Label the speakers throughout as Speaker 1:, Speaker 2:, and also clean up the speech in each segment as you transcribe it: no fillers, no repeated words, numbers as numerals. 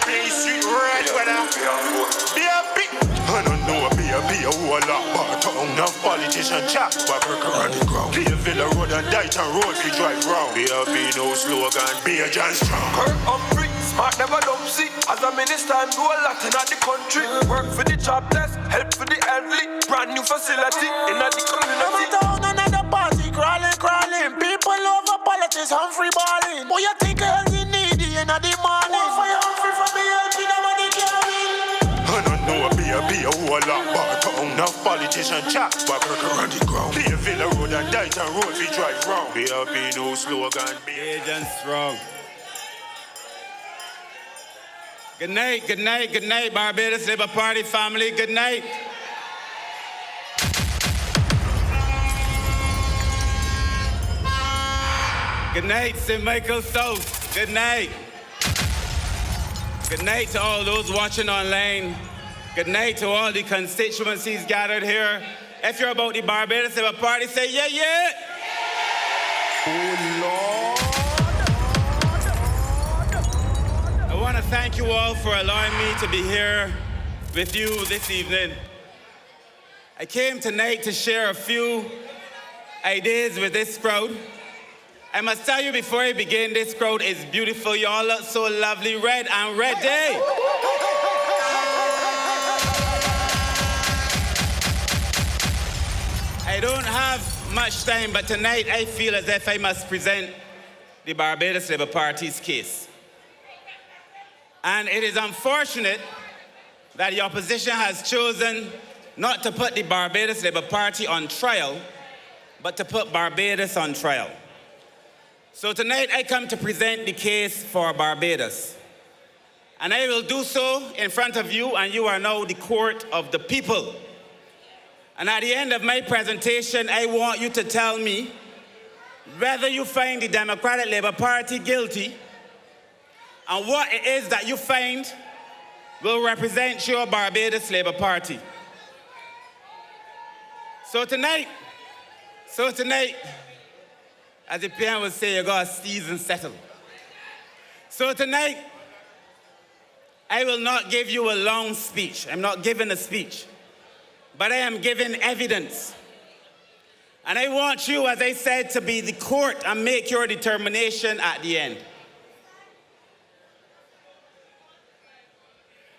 Speaker 1: play sweet red weather. Be a bit. I don't know, be a whole lot, but enough politician chat. But work around the ground. Be a Villa Road and Dighton Road, we drive round. Be no slogan, be a John Strong.
Speaker 2: Kirk Humphrey, smart never dumb see. As a minister, I do a lot in the country. Work for the jobless, help for the elderly. Brand new facility in the community.
Speaker 3: Down another party, crawling. People over politics, Humphrey balling. Boy, you think health is needy in the morning. For your Humphrey for me, helping nobody can win.
Speaker 1: I don't know, be a whole lot, but enough politician chat. But work around the ground. Be a Villa Road and Dighton Road, we drive round. Be no slogan, be
Speaker 4: Agent Strong. Good night, Barbados Labour Party family, good night. Good night, St. Michael South, good night. Good night to all those watching online. Good night to all the constituencies gathered here. If you're about the Barbados Labour Party, say yeah, yeah.
Speaker 3: Oh, Lord.
Speaker 4: I want to thank you all for allowing me to be here with you this evening. I came tonight to share a few ideas with this crowd. I must tell you before I begin, this crowd is beautiful. Y'all look so lovely, red and ready. I don't have much time, but tonight I feel as if I must present the Barbados Labour Party's case. And it is unfortunate that the opposition has chosen not to put the Barbados Labour Party on trial, but to put Barbados on trial. So tonight I come to present the case for Barbados. And I will do so in front of you, and you are now the court of the people. And at the end of my presentation, I want you to tell me whether you find the Democratic Labour Party guilty and what it is that you find will represent your Barbados Labour Party. So tonight, as the PM would say, you got a season settled. So tonight, I will not give you a long speech. I'm not giving a speech, but I am giving evidence. And I want you, as I said, to be the court and make your determination at the end.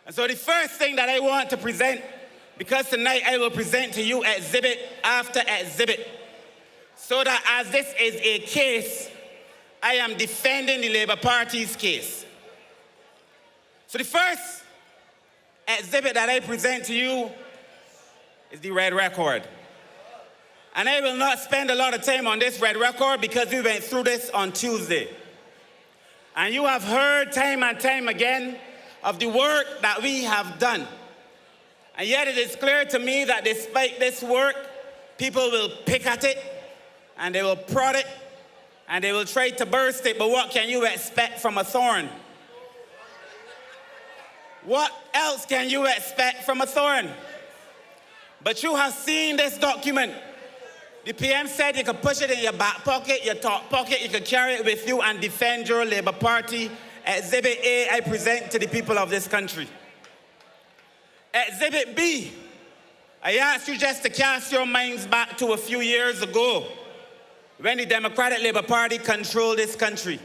Speaker 4: And so the first thing that I want to present, because tonight I will present to you exhibit after exhibit, so that as this is a case, I am defending the Labour Party's case. So the first exhibit that I present to you is the red record. And I will not spend a lot of time on this red record because we went through this on Tuesday. And you have heard time and time again of the work that we have done. And yet it is clear to me that despite this work, people will pick at it, and they will prod it, and they will try to burst it, but what can you expect from a thorn? What else can you expect from a thorn? But you have seen this document. The PM said you could push it in your back pocket, your top pocket, you could carry it with you and defend your Labour Party. Exhibit A, I present to the people of this country. Exhibit B, I ask you just to cast your minds back to a few years ago, when the Democratic Labour Party controlled this country,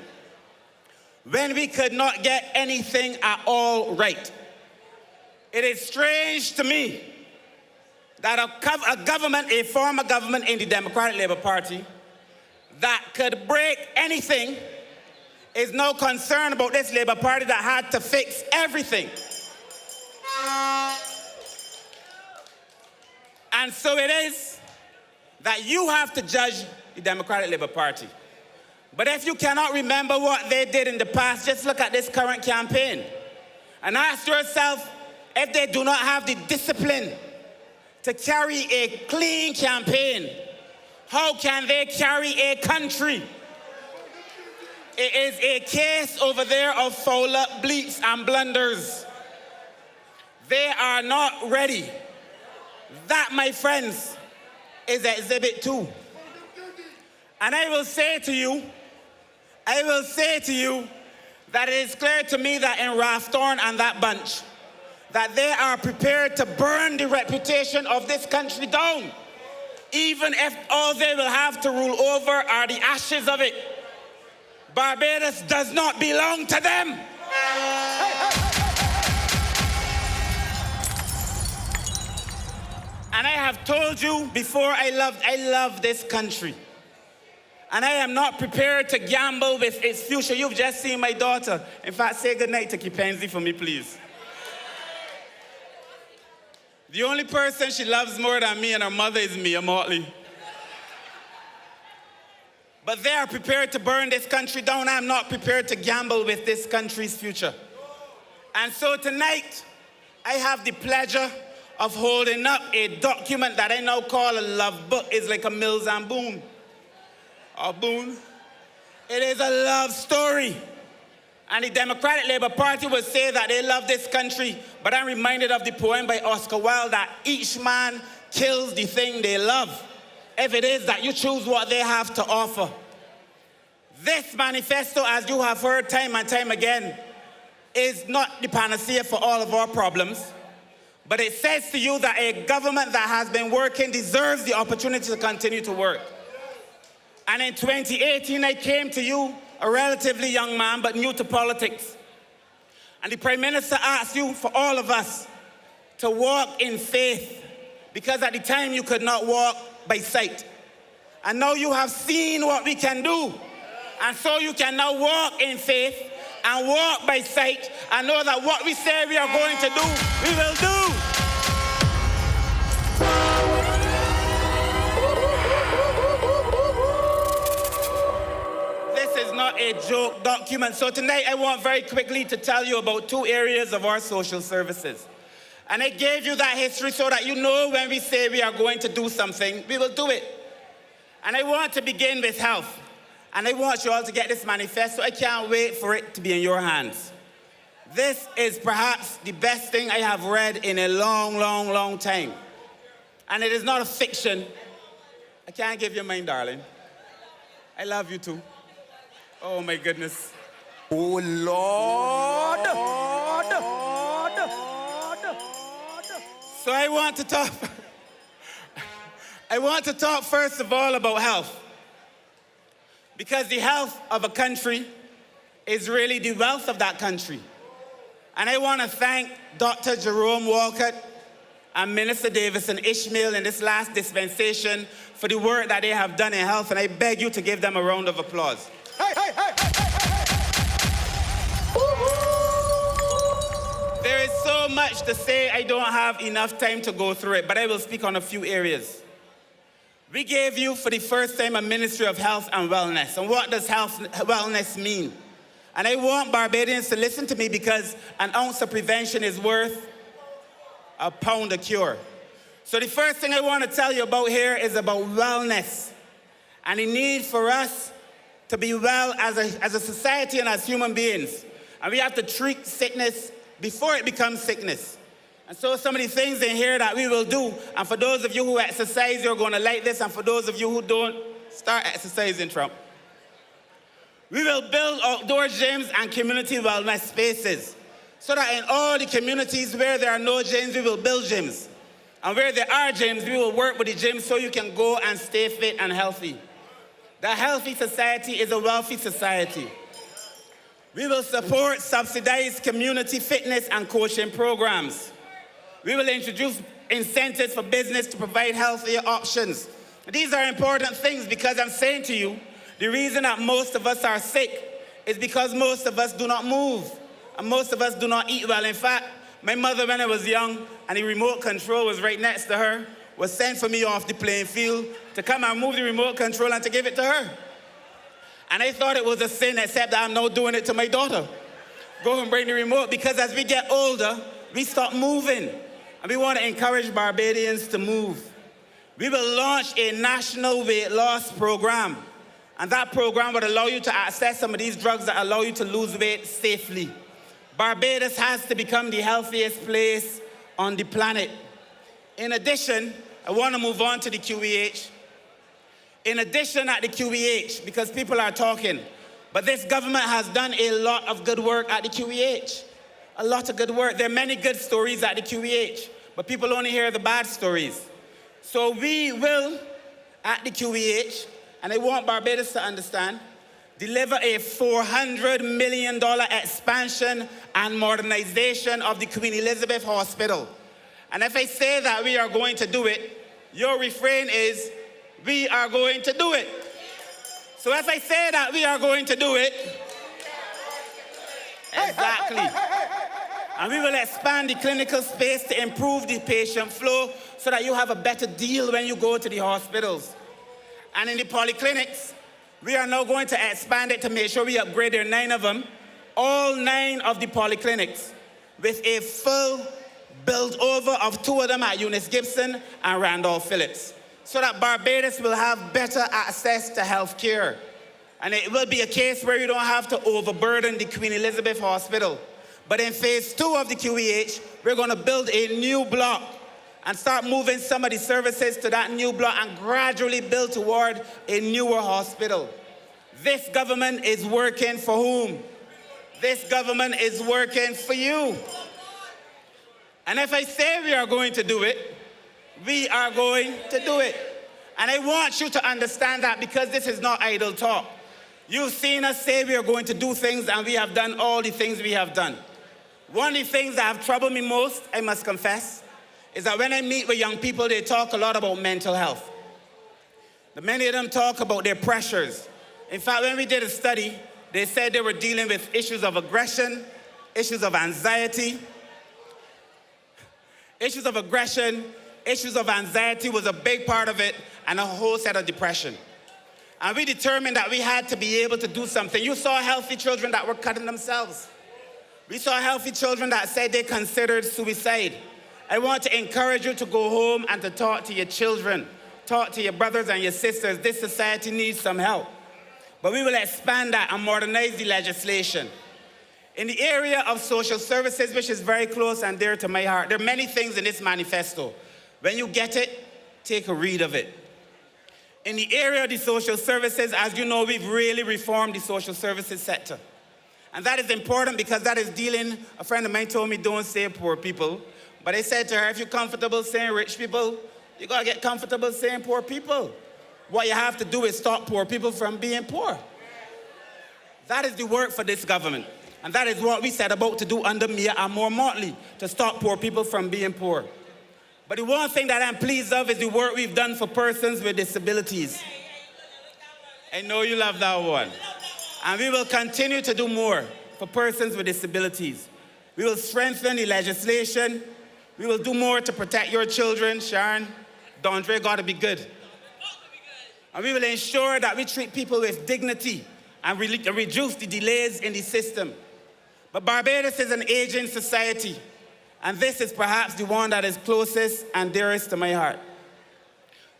Speaker 4: when we could not get anything at all right. It is strange to me that a government, a former government in the Democratic Labour Party, that could break anything is no concern about this Labour Party that had to fix everything. And so it is that you have to judge the Democratic Labour Party. But if you cannot remember what they did in the past, just look at this current campaign and ask yourself if they do not have the discipline to carry a clean campaign, how can they carry a country? It is a case over there of foul-up bleeps and blunders. They are not ready. That, my friends, is Exhibit 2. And I will say to you that it is clear to me that in Rathorn and that bunch, that they are prepared to burn the reputation of this country down, even if all they will have to rule over are the ashes of it. Barbados does not belong to them. And I have told you before, I love this country. And I am not prepared to gamble with its future. You've just seen my daughter. In fact, say goodnight to Kipenzi for me, please. The only person she loves more than me and her mother is Mia Motley. But they are prepared to burn this country down. I'm not prepared to gamble with this country's future. And so tonight, I have the pleasure of holding up a document that I now call a love book. It's like a Mills and Boone. Or Boone. It is a love story. And the Democratic Labour Party will say that they love this country, but I'm reminded of the poem by Oscar Wilde that each man kills the thing they love, if it is that you choose what they have to offer. This manifesto, as you have heard time and time again, is not the panacea for all of our problems, but it says to you that a government that has been working deserves the opportunity to continue to work. And in 2018, I came to you, a relatively young man, but new to politics. And the Prime Minister asked you, for all of us, to walk in faith, because at the time you could not walk by sight. And now you have seen what we can do. And so you can now walk in faith and walk by sight and know that what we say we are going to do, we will do. Not a joke document. So tonight I want very quickly to tell you about two areas of our social services. And I gave you that history so that you know when we say we are going to do something, we will do it. And I want to begin with health. And I want you all to get this manifesto. I can't wait for it to be in your hands. This is perhaps the best thing I have read in a long time. And it is not a fiction. I can't give you mine, darling. I love you too. Oh my goodness.
Speaker 3: Oh Lord.
Speaker 4: So I want to talk first of all about health. Because the health of a country is really the wealth of that country. And I want to thank Dr. Jerome Walcott and Minister Davison Ishmael in this last dispensation for the work that they have done in health, and I beg you to give them a round of applause. There is so much to say, I don't have enough time to go through it, but I will speak on a few areas. We gave you for the first time a Ministry of Health and Wellness. And what does wellness mean? And I want Barbadians to listen to me, because an ounce of prevention is worth a pound of cure. So the first thing I want to tell you about here is about wellness and the need for us to be well as a society and as human beings. And we have to treat sickness before it becomes sickness. And so some of the things in here that we will do, and for those of you who exercise, you're going to like this, and for those of you who don't, start exercising, Trump. We will build outdoor gyms and community wellness spaces, so that in all the communities where there are no gyms, we will build gyms. And where there are gyms, we will work with the gyms so you can go and stay fit and healthy. The healthy society is a wealthy society. We will support subsidized community fitness and coaching programs. We will introduce incentives for business to provide healthier options. These are important things, because I'm saying to you, the reason that most of us are sick is because most of us do not move, and most of us do not eat well. In fact, my mother, when I was young, and the remote control was right next to her, was sent for me off the playing field to come and move the remote control and to give it to her. And I thought it was a sin, except that I'm now doing it to my daughter. Go and bring the remote, because as we get older, we stop moving. And we want to encourage Barbadians to move. We will launch a national weight loss program. And that program would allow you to access some of these drugs that allow you to lose weight safely. Barbados has to become the healthiest place on the planet. In addition, I want to move on to the QEH. In addition, at the QEH, because people are talking, But this government has done a lot of good work at the QEH. A lot of good work. There are many good stories at the QEH, but people only hear the bad stories. So we will, at the QEH, and I want Barbados to understand, deliver a $400 million expansion and modernization of the Queen Elizabeth Hospital. And if I say that we are going to do it, your refrain is, we are going to do it. So if I say that we are going to do it, exactly. And we will expand the clinical space to improve the patient flow so that you have a better deal when you go to the hospitals. And in the polyclinics, we are now going to expand it to make sure we upgrade. There are 9 of them, all 9 of the polyclinics, with a full build over of 2 of them at Eunice Gibson and Randolph Phillips, so that Barbados will have better access to health care. And it will be a case where you don't have to overburden the Queen Elizabeth Hospital. But in phase 2 of the QEH, we're going to build a new block and start moving some of the services to that new block and gradually build toward a newer hospital. This government is working for whom? This government is working for you. And if I say we are going to do it, we are going to do it. And I want you to understand that, because this is not idle talk. You've seen us say we are going to do things, and we have done all the things we have done. One of the things that have troubled me most, I must confess, is that when I meet with young people, they talk a lot about mental health. Many of them talk about their pressures. In fact, when we did a study, they said they were dealing with issues of aggression, issues of anxiety. Issues of aggression, issues of anxiety was a big part of it, and a whole set of depression. And we determined that we had to be able to do something. You saw healthy children that were cutting themselves. We saw healthy children that said they considered suicide. I want to encourage you to go home and to talk to your children, talk to your brothers and your sisters. This society needs some help. But we will expand that and modernize the legislation. In the area of social services, which is very close and dear to my heart, there are many things in this manifesto. When you get it, take a read of it. In the area of the social services, as you know, we've really reformed the social services sector. And that is important because that is dealing, a friend of mine told me, don't say poor people. But I said to her, if you're comfortable saying rich people, you gotta get comfortable saying poor people. What you have to do is stop poor people from being poor. That is the work for this government. And that is what we set about to do under Mia Amor Motley, to stop poor people from being poor. But the one thing that I'm pleased of is the work we've done for persons with disabilities. I know you love that one. And we will continue to do more for persons with disabilities. We will strengthen the legislation. We will do more to protect your children. Sharon, Dondre gotta be good. And we will ensure that we treat people with dignity and reduce the delays in the system. But Barbados is an aging society, and this is perhaps the one that is closest and dearest to my heart.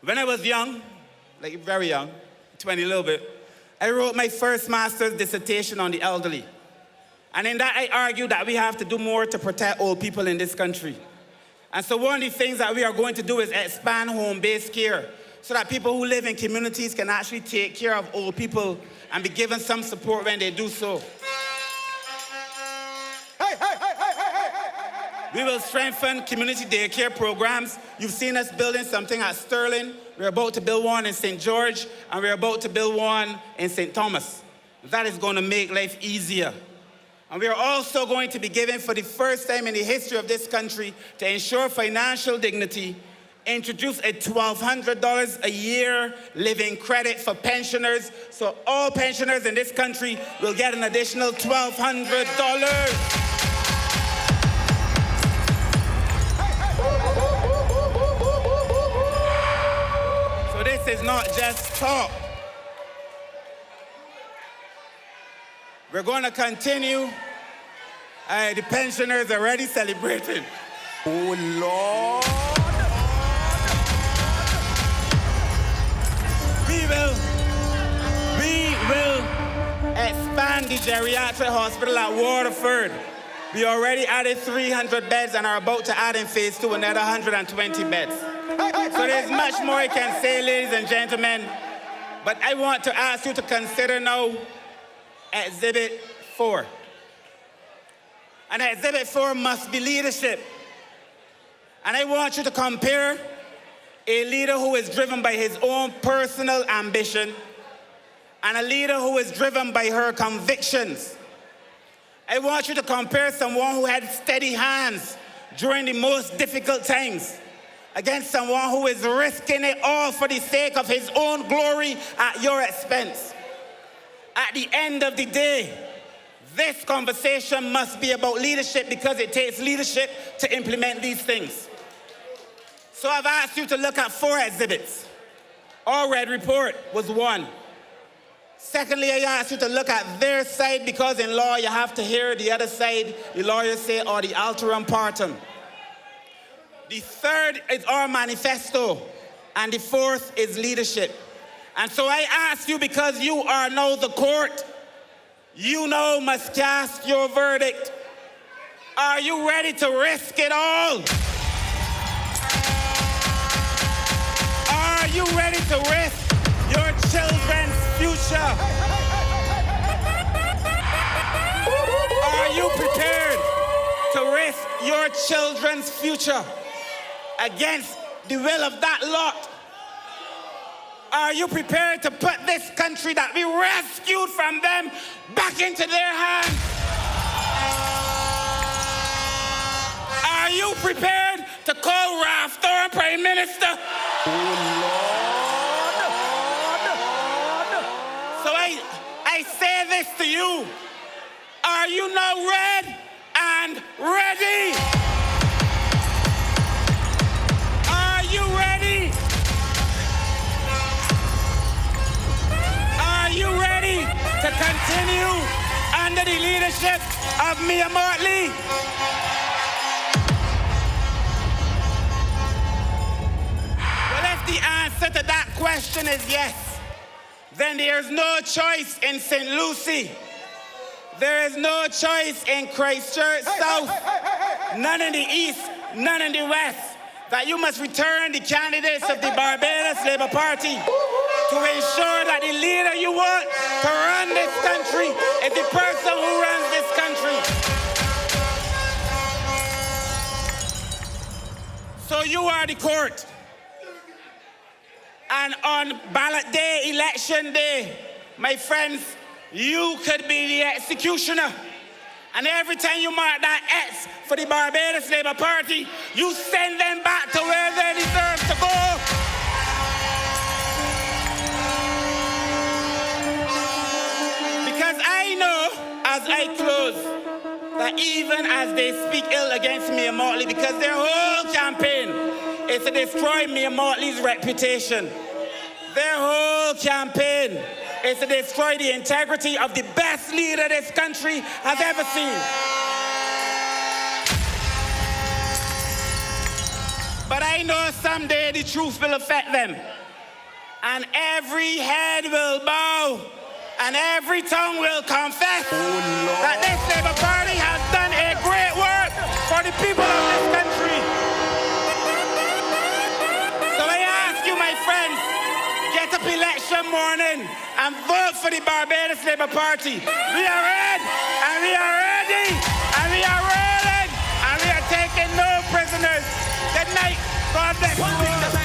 Speaker 4: When I was young, like very young, 20 a little bit, I wrote my first master's dissertation on the elderly. And in that I argued that we have to do more to protect old people in this country. And so one of the things that we are going to do is expand home-based care so that people who live in communities can actually take care of old people and be given some support when they do so. We will strengthen community daycare programs. You've seen us building something at Sterling. We're about to build one in St. George, and we're about to build one in St. Thomas. That is going to make life easier. And we are also going to be giving, for the first time in the history of this country, to ensure financial dignity, introduce a $1,200 a year living credit for pensioners. So all pensioners in this country will get an additional $1,200. This is not just talk. We're going to continue. The pensioners are already celebrating.
Speaker 3: Oh, Lord.
Speaker 4: We will expand the geriatric hospital at Waterford. We already added 300 beds and are about to add in phase 2 another 120 beds. So there's much more I can say, ladies and gentlemen, but I want to ask you to consider now Exhibit 4. And Exhibit 4 must be leadership. And I want you to compare a leader who is driven by his own personal ambition and a leader who is driven by her convictions. I want you to compare someone who had steady hands during the most difficult times against someone who is risking it all for the sake of his own glory at your expense. At the end of the day, this conversation must be about leadership because it takes leadership to implement these things. So I've asked you to look at 4 exhibits. Our red report was 1. Secondly, I asked you to look at their side because in law you have to hear the other side, the lawyers say, or the alterum partem. The third is our manifesto, and the fourth is leadership. And so I ask you, because you are now the court, you now must cast your verdict. Are you ready to risk it all? Are you ready to risk your children's future? Are you prepared to risk your children's future against the will of that lot? Are you prepared to put this country that we rescued from them back into their hands? Are you prepared to call Ralph Thorne Prime Minister? So I say this to you. Are you now red and ready? Are you ready? Are you ready to continue under the leadership of Mia Motley? Well, if the answer to that question is yes, then there's no choice in St. Lucie. There is no choice in Christchurch South, none in the East, none in the West, that you must return the candidates of the Barbados Labour Party to ensure that the leader you want to run this country is the person who runs this country. So you are the court. And on ballot day, election day, my friends, you could be the executioner. And every time you mark that X for the Barbados Labour Party, you send them back to where they deserve to go. Because I know, as I close, that even as they speak ill against Mia Motley, because their whole campaign is to destroy Mia Motley's reputation. Their whole campaign is to destroy the integrity of the best leader this country has ever seen. But I know someday the truth will affect them. And every head will bow and every tongue will confess that this Labour Party has done a great work for the people of this country. So I ask you, my friends, get up election morning and vote for the Barbados Labour Party. We are red, and we are ready, and we are rolling, and we are taking no prisoners. Good night. God bless you all.